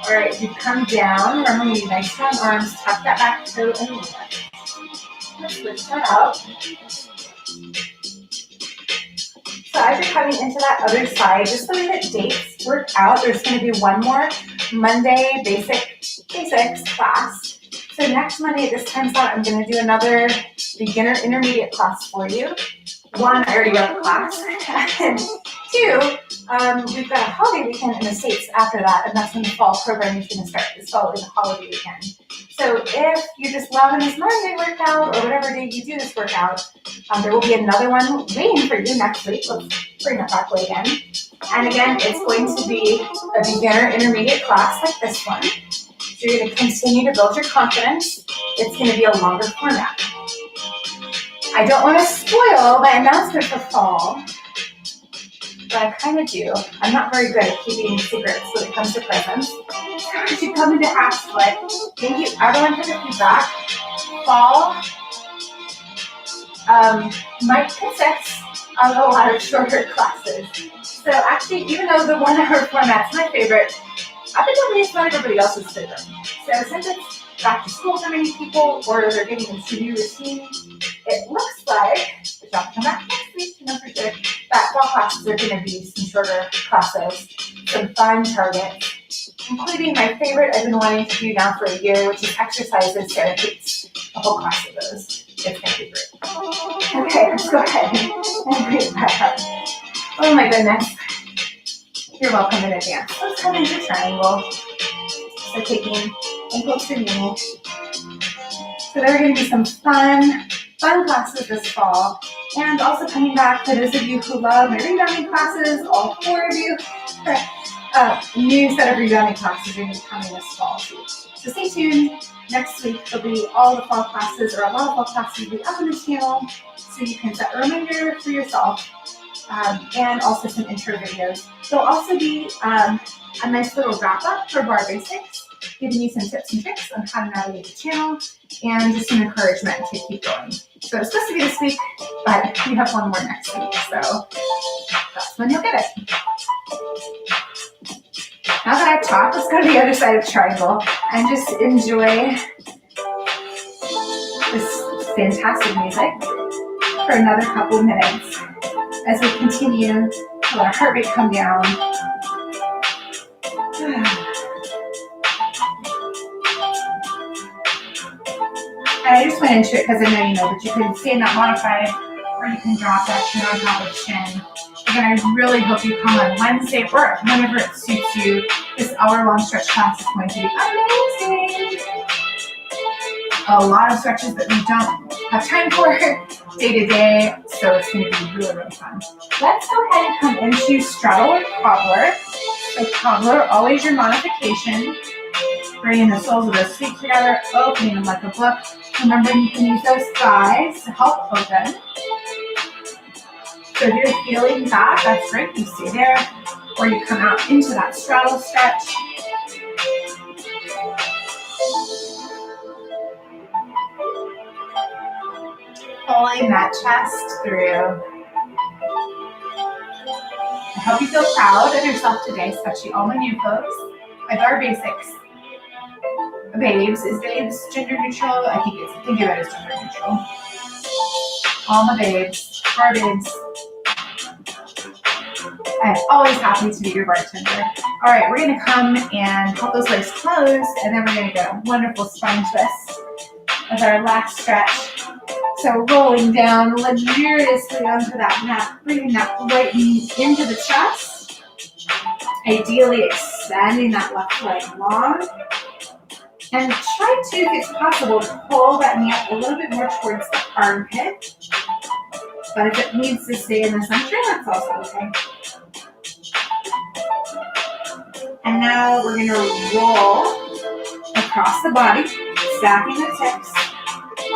All right, you come down. Remember, you need nice strong arms. Tuck that back toe and lift. Let's switch that out. So as you're coming into that other side, just the way that dates work out, there's going to be one more Monday Basics class. So next Monday at this time slot, I'm going to do another beginner intermediate class for you. One, I already wrote the class. And two, we've got a holiday weekend in the States after that, and that's when the fall program is going to start, this following the holiday weekend. So if you're just loving this Monday workout or whatever day you do this workout, there will be another one waiting for you next week. Let's bring that back way again. And again, it's going to be a beginner intermediate class like this one. So you're going to continue to build your confidence. It's going to be a longer format. I don't want to spoil my announcement for fall, but I kind of do. I'm not very good at keeping secrets when it comes to presents. As you come into half split, thank you everyone for the feedback. Fall might consist of a lot of shorter classes. So actually, even though the 1 hour format's my favorite, I've been telling you it's not everybody else's favorite. So since it's back to school for many people, or they're getting into a new routine, it looks like, which I'll come back next week to know for sure, that fall classes are going to be some shorter classes, some fun targets, including my favorite I've been wanting to do now for a year, which is exercises. Sarah takes a whole class of those. It's going to be great. Okay, let's go ahead and bring it back up. Oh my goodness. You're welcome in advance. Let's come into triangle. So taking ankle to knee. So there are going to be some fun classes this fall. And also coming back, for those of you who love my rebounding classes, all 4 of you, new set of rebounding classes are going to be coming this fall too. So stay tuned. Next week, there'll be all the fall classes, or a lot of fall classes will be up on the channel, so you can set a reminder for yourself. And also some intro videos. There'll also be a nice little wrap-up for Barre Basics, giving you some tips and tricks on how to navigate the channel, and just some encouragement to keep going. So it's supposed to be this week, but we have one more next week, so that's when you'll get it. Now that I've talked, let's go to the other side of triangle and just enjoy this fantastic music for another couple of minutes as we continue to let our heart rate come down. And I just went into it because I know you know, but you can stay in that modified, or you can drop that chin on top of chin. Again, I really hope you come on Wednesday or whenever it suits you. This hour-long stretch class is going to be amazing. A lot of stretches that we don't have time for day to day, so it's going to be really, really fun. Let's go ahead and come into straddle or cobbler. So cobbler, always your modification. Bringing the soles of those feet together, opening them like a book. Remember, you can use those thighs to help open. So if you're feeling that, that's great. You stay there, or you come out into that straddle stretch. Pulling that chest through. I hope you feel proud of yourself today, especially all my new folks. My Barre Basics babes, is babes gender neutral? I think of it as gender neutral. All my babes, Barre babes. I'm always happy to be your bartender. All right, we're gonna come and hold those legs closed, and then we're gonna get a wonderful spine twist as our last stretch. So rolling down luxuriously onto that mat, bringing that right knee into the chest. Ideally extending that left leg long. And try to, if it's possible, pull that knee up a little bit more towards the armpit. But if it needs to stay in the center, that's also okay. And now we're going to roll across the body, stacking the tips.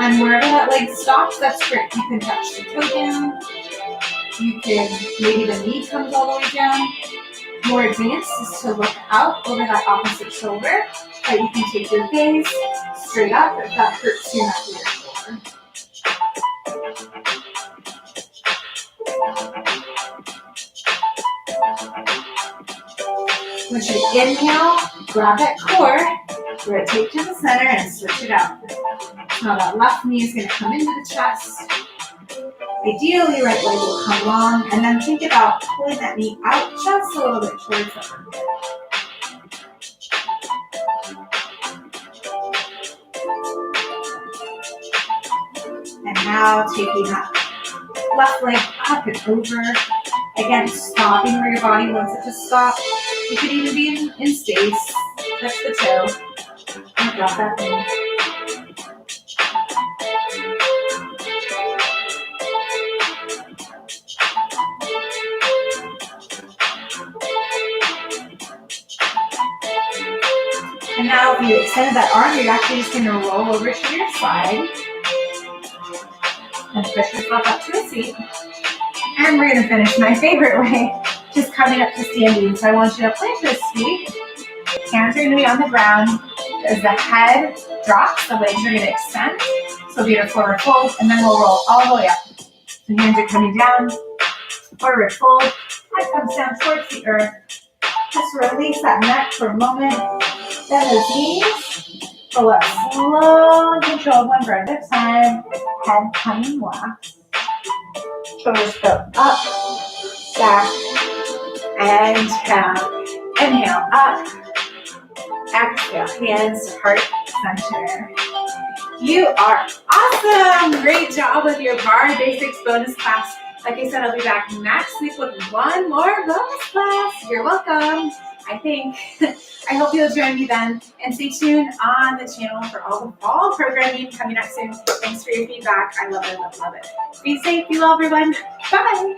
And wherever that leg stops, that's great. You can touch the toe down. You can, maybe the knee comes all the way down. More advanced is to look out over that opposite shoulder, but you can take your gaze straight up if that hurts your neck or your shoulder. Once you inhale, grab that core, rotate to the center and switch it out. Now that left knee is going to come into the chest. Ideally, right leg will come long, and then think about pulling that knee out just a little bit towards the armpit. And now taking that left leg up and over. Again, stopping where your body wants it to stop. You could even be in space. Touch the toe. And drop that knee. And now if you extend that arm, you're actually just going to roll over to your side and push yourself up to a seat. And we're going to finish my favorite way, just coming up to standing. So I want you to plant those feet. Hands are going to be on the ground. As the head drops, the legs are going to extend. So be a forward fold, and then we'll roll all the way up. So hands are coming down, forward fold, head comes down towards the earth. Just release that neck for a moment. Bend those knees. Pull up slow and controlled, one breath at a time. Head coming left. Shoulders go up, back, and down. Inhale, up. Exhale, hands to heart center. You are awesome. Great job with your Barre Basics bonus class. Like I said, I'll be back next week with one more bonus class. You're welcome. I hope you'll join me then, and stay tuned on the channel for all the fall programming coming up soon. Thanks for your feedback. I love it, love it, love it. Be safe, be well, everyone. Bye.